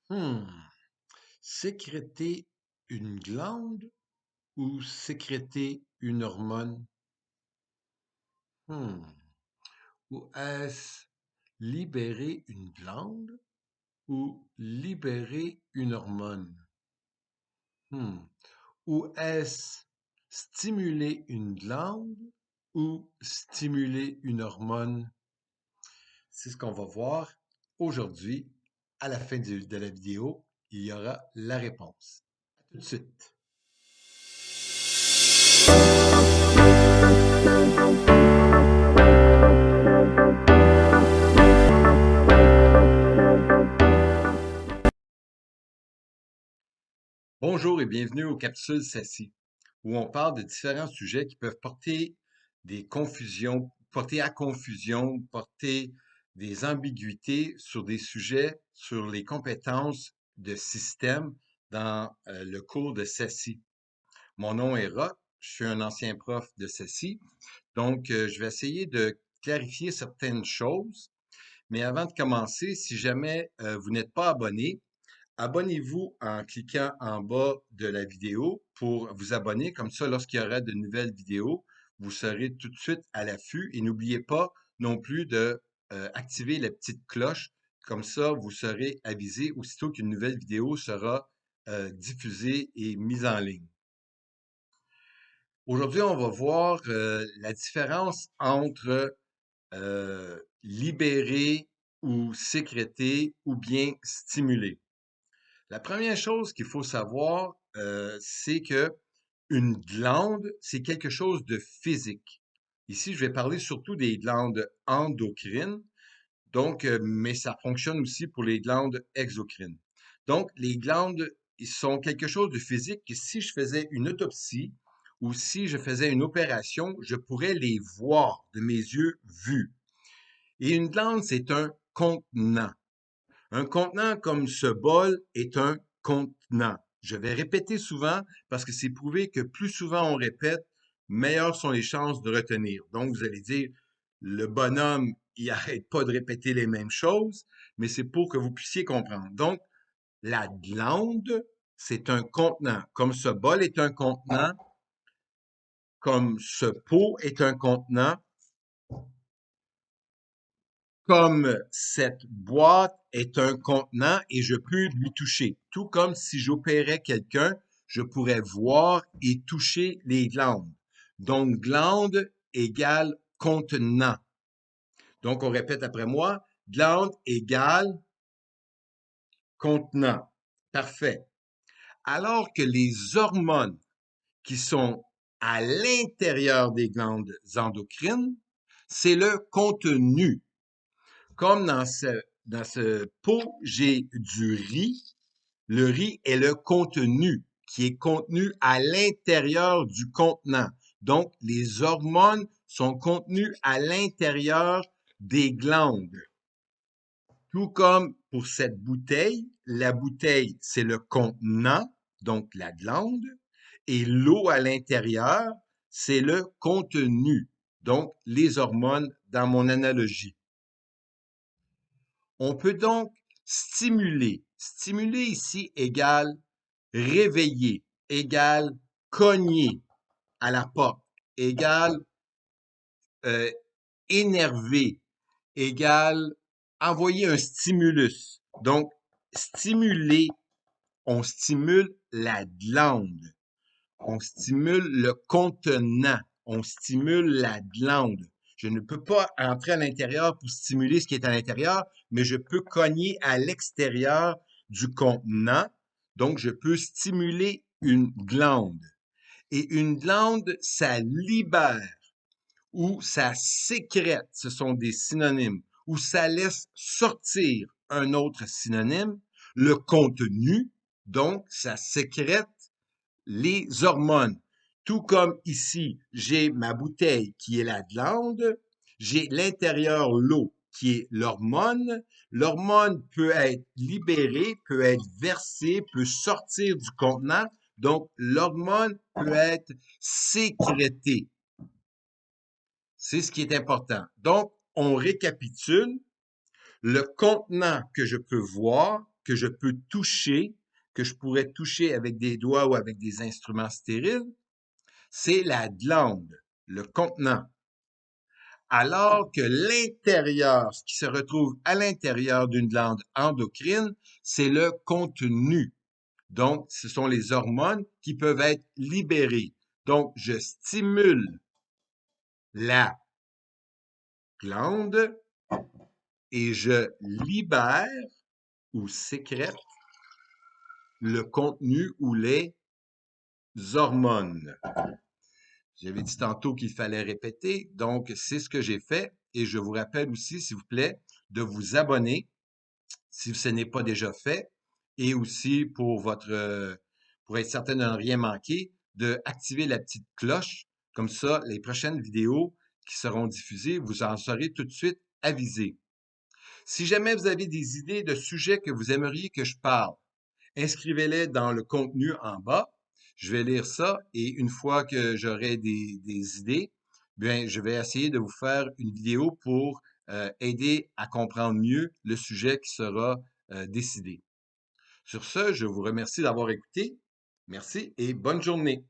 Hmm. Sécréter une glande ou sécréter une hormone? Hmm. Ou est-ce libérer une glande ou libérer une hormone? Hmm. Ou est-ce stimuler une glande ou stimuler une hormone? C'est ce qu'on va voir aujourd'hui. À la fin de la vidéo, il y aura la réponse. À tout de suite. Bonjour et bienvenue aux capsules SACI, où on parle de différents sujets qui peuvent porter des confusions, porter à confusion, porter des ambiguïtés sur des sujets, sur les compétences de système dans le cours de SACI. Mon nom est Roch, je suis un ancien prof de SACI, donc je vais essayer de clarifier certaines choses. Mais avant de commencer, si jamais vous n'êtes pas abonné, abonnez-vous en cliquant en bas de la vidéo pour vous abonner. Comme ça, lorsqu'il y aura de nouvelles vidéos, vous serez tout de suite à l'affût. Et n'oubliez pas non plus de activer la petite cloche. Comme ça, vous serez avisé aussitôt qu'une nouvelle vidéo sera diffusée et mise en ligne. Aujourd'hui, on va voir la différence entre libérer ou sécréter ou bien stimuler. La première chose qu'il faut savoir, c'est que une glande, c'est quelque chose de physique. Ici, je vais parler surtout des glandes endocrines, donc, mais ça fonctionne aussi pour les glandes exocrines. Donc, les glandes, ils sont quelque chose de physique que si je faisais une autopsie ou si je faisais une opération, je pourrais les voir de mes yeux vus. Et une glande, c'est un contenant. Un contenant comme ce bol est un contenant. Je vais répéter souvent parce que c'est prouvé que plus souvent on répète, meilleures sont les chances de retenir. Donc, vous allez dire, le bonhomme, il arrête pas de répéter les mêmes choses, mais c'est pour que vous puissiez comprendre. Donc, la glande, c'est un contenant. Comme ce bol est un contenant, comme ce pot est un contenant, comme cette boîte est un contenant et je peux lui toucher. Tout comme si j'opérais quelqu'un, je pourrais voir et toucher les glandes. Donc, glande égale contenant. Donc, on répète après moi, glande égale contenant. Parfait. Alors que les hormones qui sont à l'intérieur des glandes endocrines, c'est le contenu. Comme dans ce pot, j'ai du riz. Le riz est le contenu qui est contenu à l'intérieur du contenant. Donc, les hormones sont contenues à l'intérieur des glandes. Tout comme pour cette bouteille, la bouteille, c'est le contenant, donc la glande, et l'eau à l'intérieur, c'est le contenu, donc les hormones dans mon analogie. On peut donc stimuler. Stimuler ici égale réveiller, égale cogner à la porte, égale euh, énerver, égale envoyer un stimulus. Donc, stimuler, on stimule la glande, on stimule le contenant, on stimule la glande. Je ne peux pas entrer à l'intérieur pour stimuler ce qui est à l'intérieur, mais je peux cogner à l'extérieur du contenant. Donc, je peux stimuler une glande. Et une glande, ça libère ou ça sécrète, ce sont des synonymes, ou ça laisse sortir un autre synonyme, le contenu, donc ça sécrète les hormones. Tout comme ici, j'ai ma bouteille qui est la glande, j'ai l'intérieur l'eau qui est l'hormone. L'hormone peut être libérée, peut être versée, peut sortir du contenant. Donc, l'hormone peut être sécrétée. C'est ce qui est important. Donc, on récapitule le contenant que je peux voir, que je peux toucher, que je pourrais toucher avec des doigts ou avec des instruments stériles, c'est la glande, le contenant. Alors que l'intérieur, ce qui se retrouve à l'intérieur d'une glande endocrine, c'est le contenu. Donc, ce sont les hormones qui peuvent être libérées. Donc, je stimule la glande et je libère ou sécrète le contenu ou les hormones. J'avais dit tantôt qu'il fallait répéter, donc c'est ce que j'ai fait et je vous rappelle aussi, s'il vous plaît, de vous abonner si ce n'est pas déjà fait et aussi pour être certain de ne rien manquer, de activer la petite cloche. Comme ça, les prochaines vidéos qui seront diffusées, vous en serez tout de suite avisé. Si jamais vous avez des idées de sujets que vous aimeriez que je parle, inscrivez-les dans le contenu en bas. Je vais lire ça et une fois que j'aurai des idées, bien, je vais essayer de vous faire une vidéo pour aider à comprendre mieux le sujet qui sera décidé. Sur ce, je vous remercie d'avoir écouté. Merci et bonne journée.